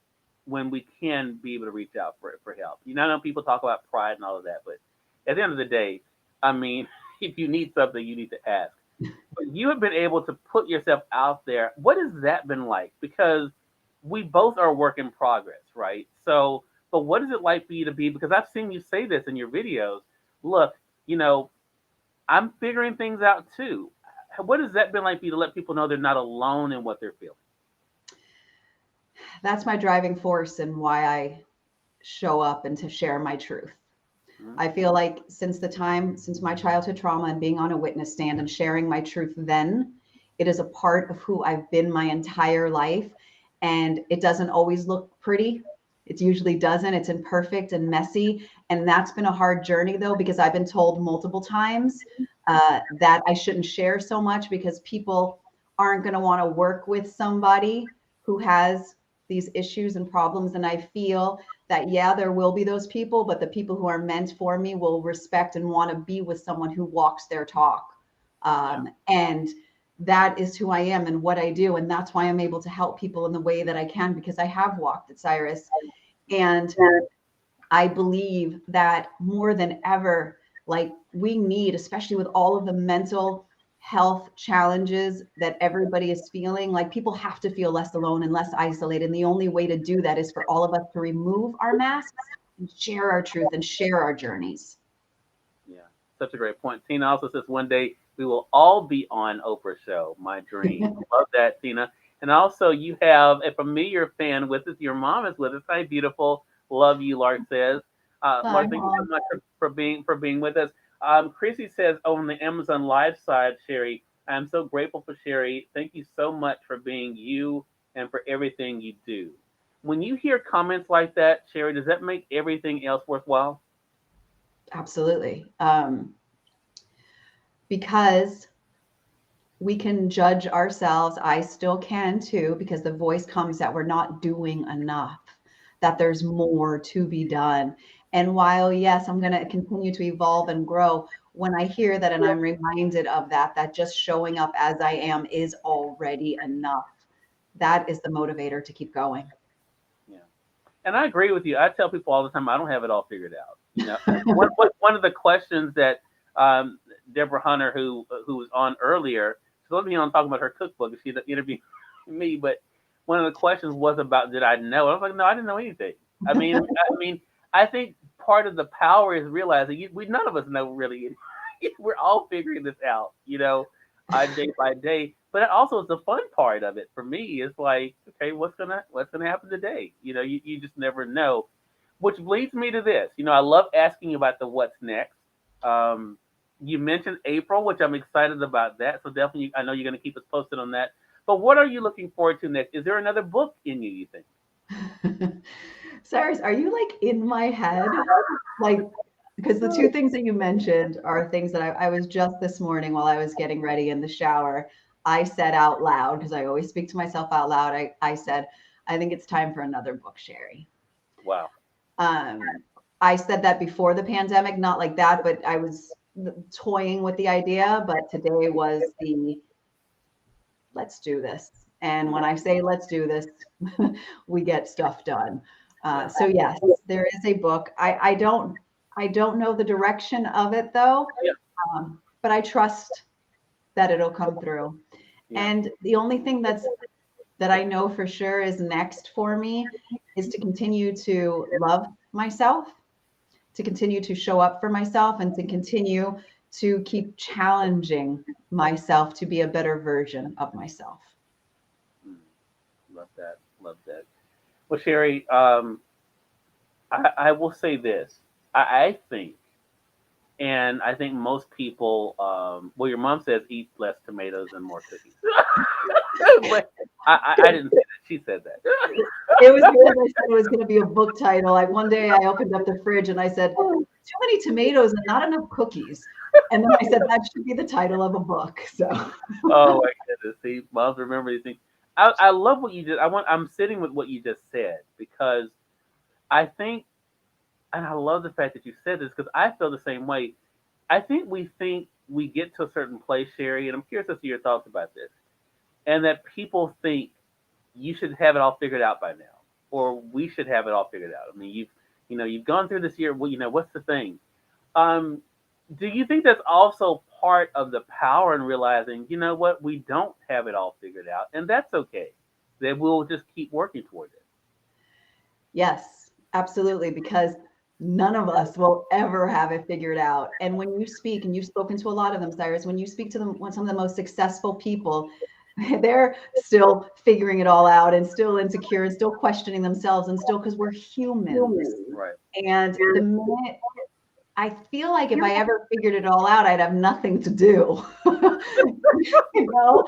when we can be able to reach out for help. I know people talk about pride and all of that, but at the end of the day, I mean, if you need something, you need to ask. But you have been able to put yourself out there. What has that been like? Because we both are a work in progress, right? So, but what is it like for you to be? Because I've seen you say this in your videos. Look, you know, I'm figuring things out too. What has that been like for you to let people know they're not alone in what they're feeling? That's my driving force and why I show up and to share my truth. Mhm. I feel like since my childhood trauma and being on a witness stand and sharing my truth, then it is a part of who I've been my entire life. And it doesn't always look pretty. It usually doesn't. It's imperfect and messy. And that's been a hard journey, though, because I've been told multiple times that I shouldn't share so much because people aren't going to want to work with somebody who has these issues and problems. And I feel that, yeah, there will be those people, but the people who are meant for me will respect and want to be with someone who walks their talk. Yeah. And that is who I am and what I do. And that's why I'm able to help people in the way that I can, because I have walked it, Cyrus. And I believe that more than ever, like we need, especially with all of the mental health challenges that everybody is feeling, like people have to feel less alone and less isolated. And the only way to do that is for all of us to remove our masks and share our truth and share our journeys. Yeah. Such a great point. Tina also says one day we will all be on Oprah's show. My dream. Love that, Tina. And also, you have a familiar fan with us. Your mom is with us. Hi, beautiful. Love you, Lark says. Hi, Lark, thank you so Mom. much for being with us. Chrissy says on the Amazon Live side, Sherry, I'm so grateful for Sherry. Thank you so much for being you and for everything you do. When you hear comments like that, Sherry, does that make everything else worthwhile? Absolutely. Because we can judge ourselves. I still can too, because the voice comes that we're not doing enough, that there's more to be done. And while, yes, I'm going to continue to evolve and grow, when I hear that and I'm reminded of that, that just showing up as I am is already enough, that is the motivator to keep going. Yeah. And I agree with you. I tell people all the time I don't have it all figured out. One of the questions that Deborah Hunter, who was on earlier, she wasn't on talking about her cookbook. She interviewed me, but one of the questions was about did I know? I was like, no, I didn't know anything. I mean, I think part of the power is realizing we none of us know really. We're all figuring this out, day by day. But it also is the fun part of it for me. It's like, okay, what's gonna happen today? You just never know. Which leads me to this. I love asking about the what's next. Um, you mentioned April, which I'm excited about that. So definitely, I know you're going to keep us posted on that. But what are you looking forward to next? Is there another book in you think? Cyrus, are you like in my head? Like, because the two things that you mentioned are things that I was just this morning while I was getting ready in the shower. I said out loud, because I always speak to myself out loud. I said, I think it's time for another book, Sherry. Wow. Um, I said that before the pandemic, not like that, but I was toying with the idea. But today was the let's do this. And when I say let's do this, we get stuff done. Yeah. So yes, there is a book. I don't know the direction of it though, Yeah. but I trust that it'll come through. Yeah. And the only thing that I know for sure is next for me is to continue to love myself, to continue to show up for myself, and to continue to keep challenging myself to be a better version of myself. Mm, love that. Love that. Well, Sherry, I will say this. I think, and I think most people, well, your mom says eat less tomatoes and more cookies. But I didn't say that. She said that. It was because I said it was going to be a book title. Like one day I opened up the fridge and I said, too many tomatoes and not enough cookies. And then I said, that should be the title of a book. So, Oh my goodness! See, moms remember these things. I love what you did. I'm sitting with what you just said because I think, and I love the fact that you said this because I feel the same way. I think we get to a certain place, Sherry, and I'm curious as to your thoughts about this, and that people think you should have it all figured out by now, or we should have it all figured out. I mean, you've gone through this year. Well, what's the thing? Um, do you think that's also part of the power in realizing, you know what, we don't have it all figured out, and that's okay. That we'll just keep working toward it. yes, absolutely. Because none of us will ever have it figured out. And when you speak, and you've spoken to a lot of them, Cyrus, when you speak to them, when some of the most successful people, they're still figuring it all out and still insecure and still questioning themselves and still because we're humans. Right. And the minute I feel like if I ever figured it all out, I'd have nothing to do. you know,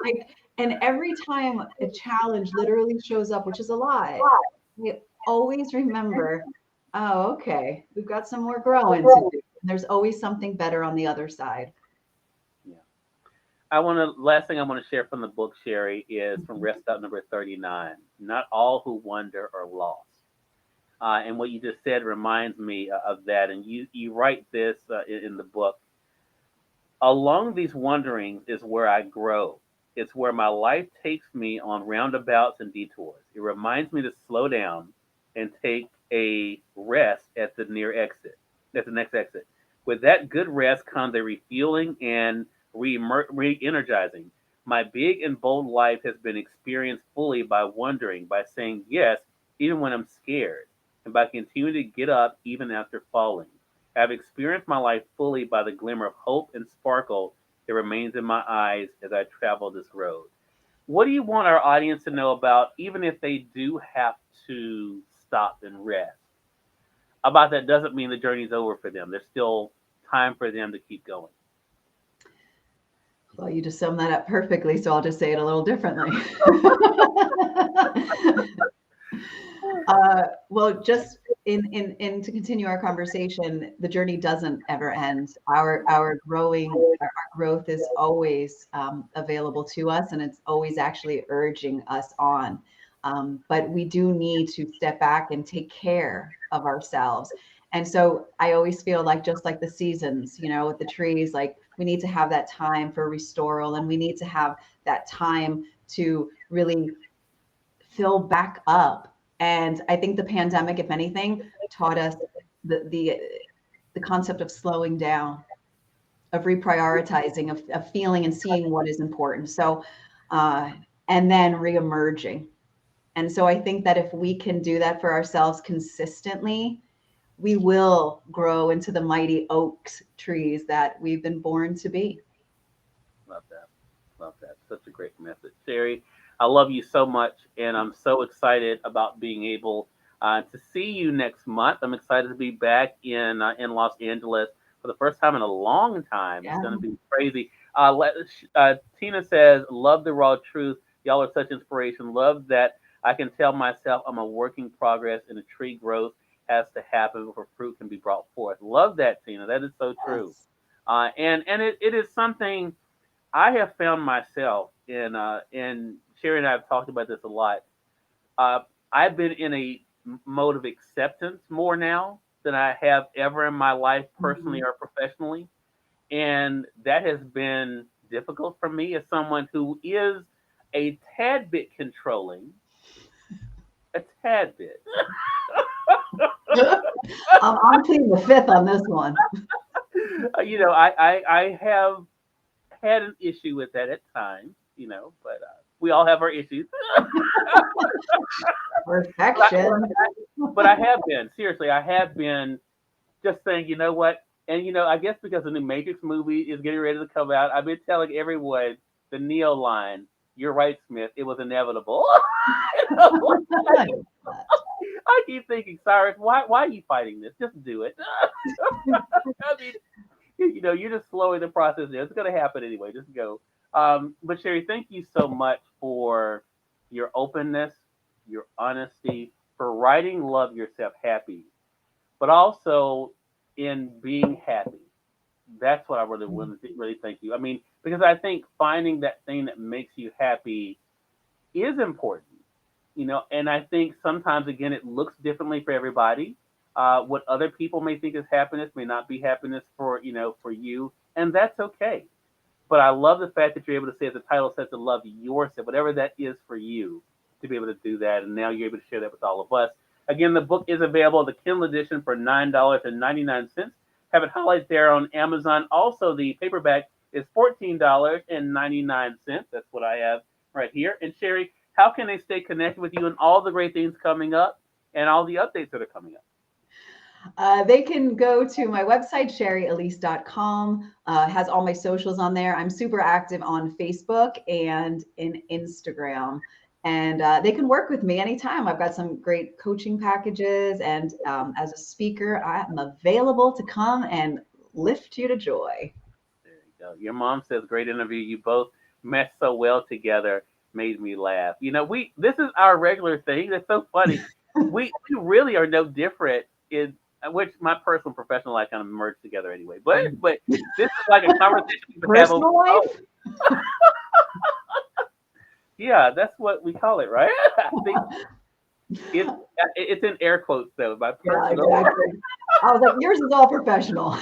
like, and every time a challenge literally shows up, which is a lie, we always remember, oh, okay, we've got some more growing to do. There's always something better on the other side. Yeah. Last thing I want to share from the book, Sherry, is from Rest Out number 39. Not all who wander are lost. And what you just said reminds me of that. And you write this in the book. Along these wanderings is where I grow. It's where my life takes me on roundabouts and detours. It reminds me to slow down and take a rest at the next exit. With that good rest comes a refueling and re-energizing. My big and bold life has been experienced fully by wondering, by saying yes, even when I'm scared, and by continuing to get up even after falling. I have experienced my life fully by the glimmer of hope and sparkle that remains in my eyes as I travel this road. What do you want our audience to know about, even if they do have to stop and rest? About that doesn't mean the journey's over for them. There's still time for them to keep going. Well, you just summed that up perfectly, so I'll just say it a little differently. Well, just in to continue our conversation, the journey doesn't ever end. Our growth is always available to us, and it's always actually urging us on. But we do need to step back and take care of ourselves. And so I always feel like, just like the seasons, with the trees, like we need to have that time for restoral, and we need to have that time to really fill back up. And I think the pandemic, if anything, taught us the concept of slowing down, of reprioritizing, of feeling and seeing what is important. So, uh, and then reemerging. And so I think that if we can do that for ourselves consistently, we will grow into the mighty oaks trees that we've been born to be. Love that. Love that. Such a great message. Shari, I love you so much, and I'm so excited about being able to see you next month. I'm excited to be back in Los Angeles for the first time in a long time. It's Yeah. going to be crazy. Tina says, love the raw truth. Y'all are such inspiration. Love that I can tell myself I'm a work in progress and a tree growth has to happen before fruit can be brought forth. Love that, Tina. That is so true. Yes. And it is something I have found myself in, and Sherry and I have talked about this a lot. Uh, I've been in a mode of acceptance more now than I have ever in my life, personally Mhm. or professionally. And that has been difficult for me as someone who is a tad bit controlling, a tad bit. I'm pleading the fifth on this one. I have had an issue with that at times, but we all have our issues. But Perfection. but I have been, seriously, I have been just saying, you know what? And I guess because the new Matrix movie is getting ready to come out, I've been telling everyone the Neo line. You're right, Smith. It was inevitable. You know? I keep thinking, Cyrus, why are you fighting this? Just do it. I mean, you're just slowing the process down. It's going to happen anyway. Just go. But Sherry, thank you so much for your openness, your honesty, for writing "Love Yourself Happy," but also in being happy. That's what I really want to really thank you. I mean, because I think finding that thing that makes you happy is important, and I think sometimes again it looks differently for everybody. What other people may think is happiness may not be happiness for you, and that's okay. But I love the fact that you're able to say, as the title says, to love yourself, whatever that is for you, to be able to do that, and now you're able to share that with all of us. Again, the book is available, the Kindle edition, for $9.99. Have it highlighted there on Amazon. Also, the paperback is $14.99. That's what I have right here. And Sherry, how can they stay connected with you and all the great things coming up and all the updates that are coming up? They can go to my website, sharyalyse.com. Has all my socials on there. I'm super active on Facebook and in Instagram. And they can work with me anytime. I've got some great coaching packages. And as a speaker, I'm available to come and lift you to joy. There you go. Your mom says, great interview. You both meshed so well together, made me laugh. This is our regular thing. That's so funny. We really are no different in which my personal and professional life kind of merged together anyway. But this is like a conversation we could have over Personal the life? phone. Yeah, that's what we call it, right? I think it's it's in air quotes though, my Yeah, personal. exactly. I was like, yours is all professional.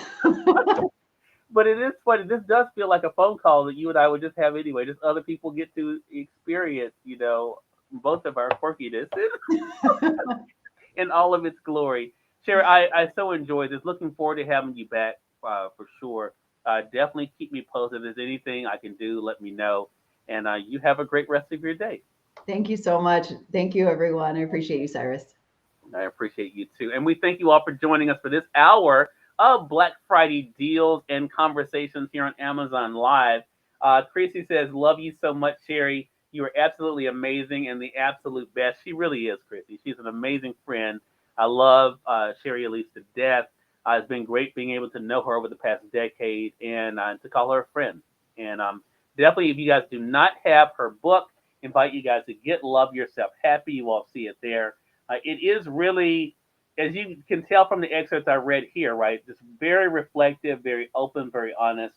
But it is funny. This does feel like a phone call that you and I would just have anyway. Just other people get to experience, both of our quirkiness in all of its glory. Sherry, I so enjoyed this. Looking forward to having you back for sure. Definitely keep me posted. If there's anything I can do, let me know. And you have a great rest of your day. Thank you so much. Thank you, everyone. I appreciate you, Cyrus. I appreciate you too. And we thank you all for joining us for this hour of Black Friday deals and conversations here on Amazon Live. Chrissy says, love you so much, Shari. You are absolutely amazing and the absolute best. She really is, Chrissy. She's an amazing friend. I love Shari Alyse to death. It's been great being able to know her over the past decade and to call her a friend. And definitely, if you guys do not have her book, invite you guys to get Love Yourself Happy. You will see it there. It is really, as you can tell from the excerpts I read here, right, just very reflective, very open, very honest.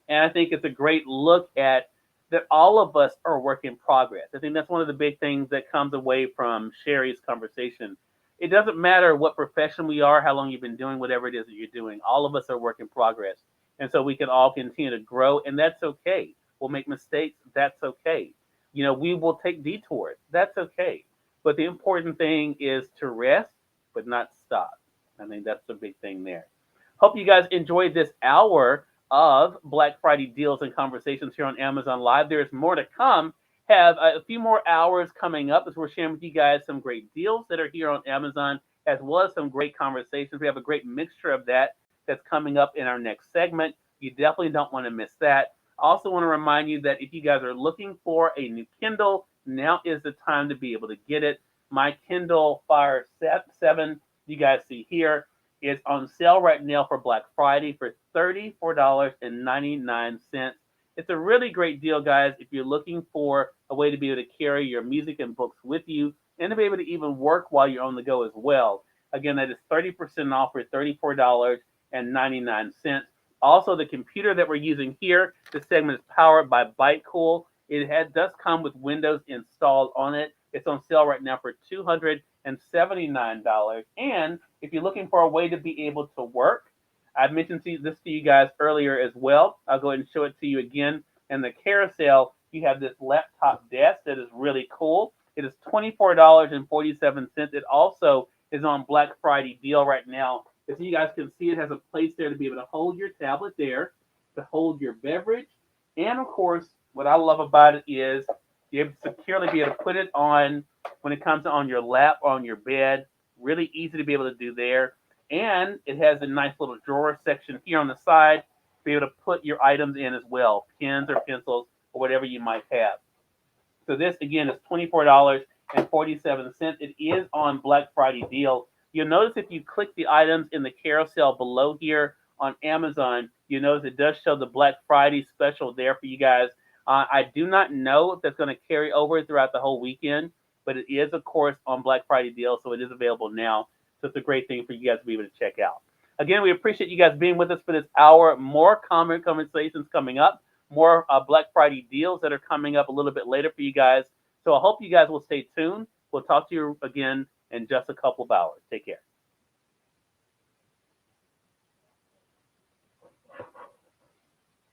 And I think it's a great look at that all of us are a work in progress. I think that's one of the big things that comes away from Shari's conversation. It doesn't matter what profession we are, how long you've been doing whatever it is that you're doing. All of us are work in progress. And so we can all continue to grow, and that's okay. We'll make mistakes. That's okay. You know, we will take detours. That's okay. But the important thing is to rest, but not stop. I think that's the big thing there. Hope you guys enjoyed this hour of Black Friday deals and conversations here on Amazon Live. There's more to come. Have a few more hours coming up as we're sharing with you guys some great deals that are here on Amazon, as well as some great conversations. We have a great mixture of that that's coming up in our next segment. You definitely don't want to miss that. I also want to remind you that if you guys are looking for a new Kindle, now is the time to be able to get it. My Kindle Fire 7, you guys see here, is on sale right now for Black Friday for $34.99. It's a really great deal, guys, if you're looking for a way to be able to carry your music and books with you and to be able to even work while you're on the go as well. Again, that is 30% off for $34.99. Also, the computer that we're using here, this segment is powered by ByteCool. It does come with Windows installed on it. It's on sale right now for $279. And if you're looking for a way to be able to work, I mentioned this to you guys earlier as well. I'll go ahead and show it to you again. In the carousel, you have this laptop desk that is really cool. It is $24.47. It also is on Black Friday deal right now. As you guys can see, it has a place there to be able to hold your tablet there, to hold your beverage. And of course, what I love about it is you're able to securely be able to put it on when it comes on your lap or on your bed. Really easy to be able to do there. And it has a nice little drawer section here on the side to be able to put your items in as well, pens or pencils or whatever you might have. So this, again, is $24.47. It is on Black Friday deal. You'll notice if you click the items in the carousel below here on Amazon, you notice it does show the Black Friday special there for you guys. I do not know if that's going to carry over throughout the whole weekend, but it is, of course, on Black Friday deal, so it is available now. So it's a great thing for you guys to be able to check out. Again, we appreciate you guys being with us for this hour. More conversations coming up, more Black Friday deals that are coming up a little bit later for you guys. So I hope you guys will stay tuned. We'll talk to you again in just a couple of hours. Take care.